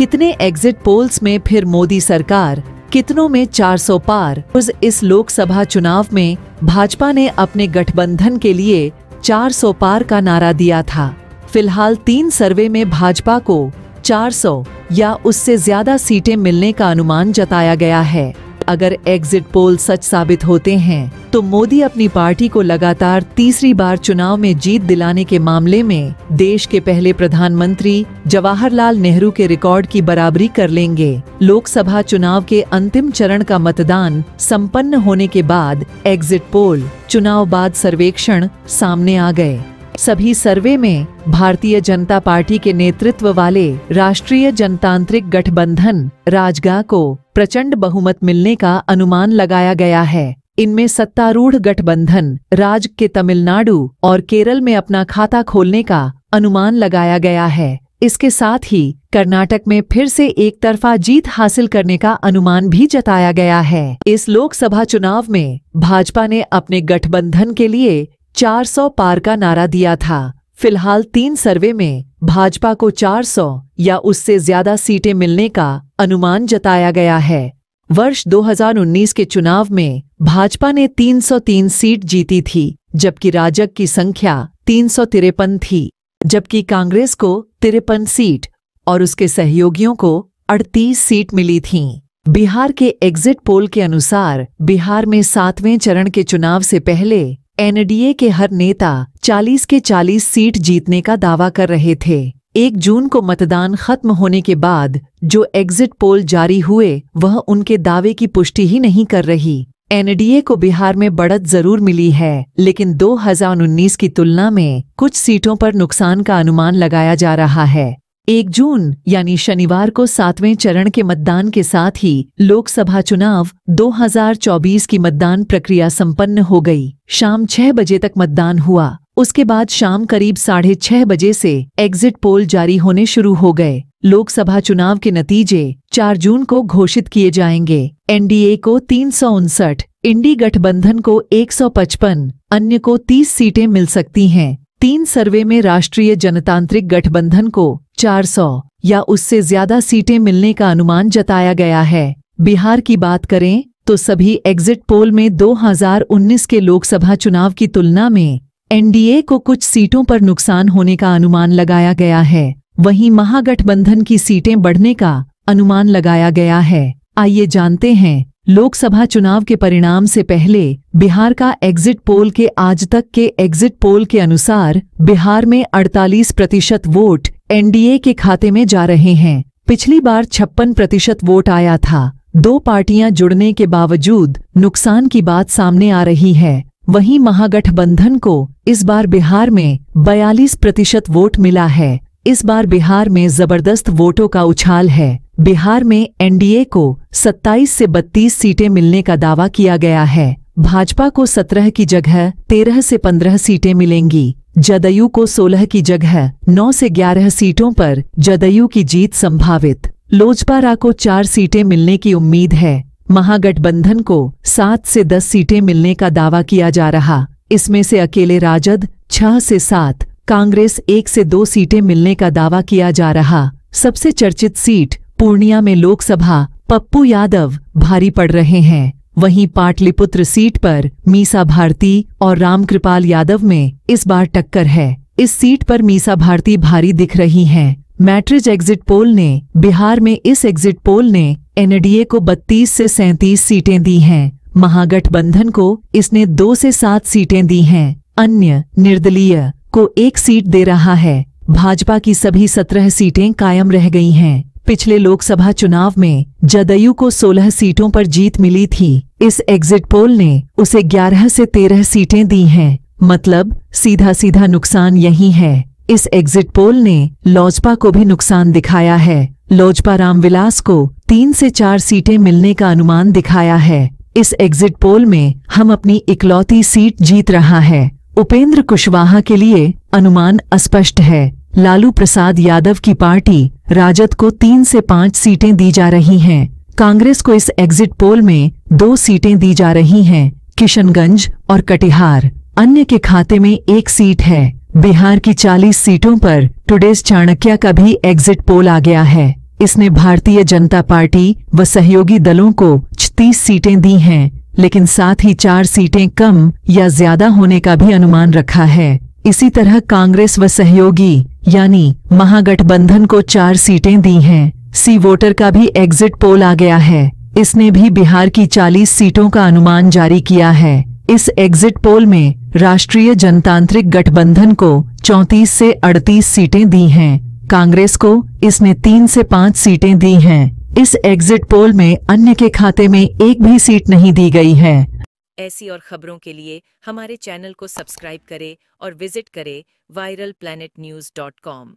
कितने exit polls में फिर मोदी सरकार, कितनों में 400 पार। इस लोकसभा चुनाव में भाजपा ने अपने गठबंधन के लिए 400 पार का नारा दिया था। फिलहाल 3 सर्वे में भाजपा को 400 या उससे ज्यादा सीटें मिलने का अनुमान जताया गया है। अगर एग्जिट पोल सच साबित होते हैं तो मोदी अपनी पार्टी को लगातार तीसरी बार चुनाव में जीत दिलाने के मामले में देश के पहले प्रधानमंत्री जवाहरलाल नेहरू के रिकॉर्ड की बराबरी कर लेंगे। लोकसभा चुनाव के अंतिम चरण का मतदान संपन्न होने के बाद एग्जिट पोल, चुनाव बाद सर्वेक्षण सामने आ गए। सभी सर्वे में भारतीय जनता पार्टी के नेतृत्व वाले राष्ट्रीय जनतांत्रिक गठबंधन राजगा को प्रचंड बहुमत मिलने का अनुमान लगाया गया है। इनमें सत्तारूढ़ गठबंधन राज के तमिलनाडु और केरल में अपना खाता खोलने का अनुमान लगाया गया है। इसके साथ ही कर्नाटक में फिर से एक तरफा जीत हासिल करने का अनुमान भी जताया गया है। इस लोकसभा चुनाव में भाजपा ने अपने गठबंधन के लिए 400 पार का नारा दिया था। फिलहाल 3 सर्वे में भाजपा को 400 या उससे ज्यादा सीटें मिलने का अनुमान जताया गया है। वर्ष 2019 के चुनाव में भाजपा ने 303 सीट जीती थी, जबकि राजग की संख्या 353 थी, जबकि कांग्रेस को 53 सीट और उसके सहयोगियों को 38 सीट मिली थीं। बिहार के एग्जिट पोल के अनुसार बिहार में 7वें चरण के चुनाव से पहले एनडीए के हर नेता 40 के 40 सीट जीतने का दावा कर रहे थे। 1 जून को मतदान खत्म होने के बाद जो एग्जिट पोल जारी हुए वह उनके दावे की पुष्टि ही नहीं कर रही। एनडीए को बिहार में बढ़त जरूर मिली है, लेकिन 2019 की तुलना में कुछ सीटों पर नुकसान का अनुमान लगाया जा रहा है। 1 जून यानी शनिवार को 7वें चरण के मतदान के साथ ही लोकसभा चुनाव 2024 की मतदान प्रक्रिया संपन्न हो गई। शाम 6 बजे तक मतदान हुआ। उसके बाद शाम करीब 6:30 बजे से एग्जिट पोल जारी होने शुरू हो गए। लोकसभा चुनाव के नतीजे 4 जून को घोषित किए जाएंगे। एनडीए को 359, इंडी गठबंधन को 155, अन्य को 30 सीटें मिल सकती हैं। 3 सर्वे में राष्ट्रीय जनतांत्रिक गठबंधन को 400 या उससे ज्यादा सीटें मिलने का अनुमान जताया गया है। बिहार की बात करें तो सभी एग्जिट पोल में 2019 के लोकसभा चुनाव की तुलना में एनडीए को कुछ सीटों पर नुकसान होने का अनुमान लगाया गया है। वहीं महागठबंधन की सीटें बढ़ने का अनुमान लगाया गया है। आइए जानते हैं लोकसभा चुनाव के परिणाम से पहले बिहार का एग्जिट पोल के आज तक के एग्जिट पोल के अनुसार बिहार में 48% वोट एनडीए के खाते में जा रहे हैं। पिछली बार 56% वोट आया था। 2 पार्टियां जुड़ने के बावजूद नुकसान की बात सामने आ रही है। वहीं महागठबंधन को इस बार बिहार में 42% वोट मिला है। इस बार बिहार में जबरदस्त वोटों का उछाल है। बिहार में एनडीए को 27 से 32 सीटें मिलने का दावा किया गया है। भाजपा को 17 की जगह 13 से 15 सीटें मिलेंगी। जदयू को 16 की जगह 9 से 11 सीटों पर जदयू की जीत संभावित। लोजपा को 4 सीटें मिलने की उम्मीद है। महागठबंधन को 7 से 10 सीटें मिलने का दावा किया जा रहा। इसमें से अकेले राजद 6 से 7, कांग्रेस 1 से 2 सीटें मिलने का दावा किया जा रहा। सबसे चर्चित सीट पूर्णिया में लोकसभा पप्पू यादव भारी पड़ रहे हैं। वहीं पाटलिपुत्र सीट पर मीसा भारती और रामकृपाल यादव में इस बार टक्कर है। इस सीट पर मीसा भारती भारी दिख रही हैं। मैट्रिज एग्जिट पोल ने बिहार में इस एग्जिट पोल ने एनडीए को 32 से 37 सीटें दी हैं। महागठबंधन को इसने 2 से 7 सीटें दी हैं। अन्य निर्दलीय को 1 सीट दे रहा है। भाजपा की सभी 17 सीटें कायम रह गई हैं। पिछले लोकसभा चुनाव में जदयू को 16 सीटों पर जीत मिली थी। इस एग्जिट पोल ने उसे 11 से 13 सीटें दी हैं। मतलब सीधा सीधा नुकसान यही है। इस एग्जिट पोल ने लोजपा को भी नुकसान दिखाया है। लोजपा रामविलास को 3 से 4 सीटें मिलने का अनुमान दिखाया है। इस एग्जिट पोल में हम अपनी इकलौती सीट जीत रहा है। उपेंद्र कुशवाहा के लिए अनुमान अस्पष्ट है। लालू प्रसाद यादव की पार्टी राजद को 3 से 5 सीटें दी जा रही हैं। कांग्रेस को इस एग्जिट पोल में 2 सीटें दी जा रही हैं, किशनगंज और कटिहार। अन्य के खाते में 1 सीट है। बिहार की 40 सीटों पर टुडेज चाणक्य का भी एग्जिट पोल आ गया है। इसने भारतीय जनता पार्टी व सहयोगी दलों को 30 सीटें दी हैं, लेकिन साथ ही 4 सीटें कम या ज्यादा होने का भी अनुमान रखा है। इसी तरह कांग्रेस व सहयोगी यानी महागठबंधन को 4 सीटें दी हैं। सी वोटर का भी एग्जिट पोल आ गया है। इसने भी बिहार की 40 सीटों का अनुमान जारी किया है। इस एग्जिट पोल में राष्ट्रीय जनतांत्रिक गठबंधन को 34 से 38 सीटें दी हैं। कांग्रेस को इसने 3 से 5 सीटें दी हैं। इस एग्जिट पोल में अन्य के खाते में एक भी सीट नहीं दी गई है। ऐसी और खबरों के लिए हमारे चैनल को सब्सक्राइब करें और विजिट करें viralplanetnews.com।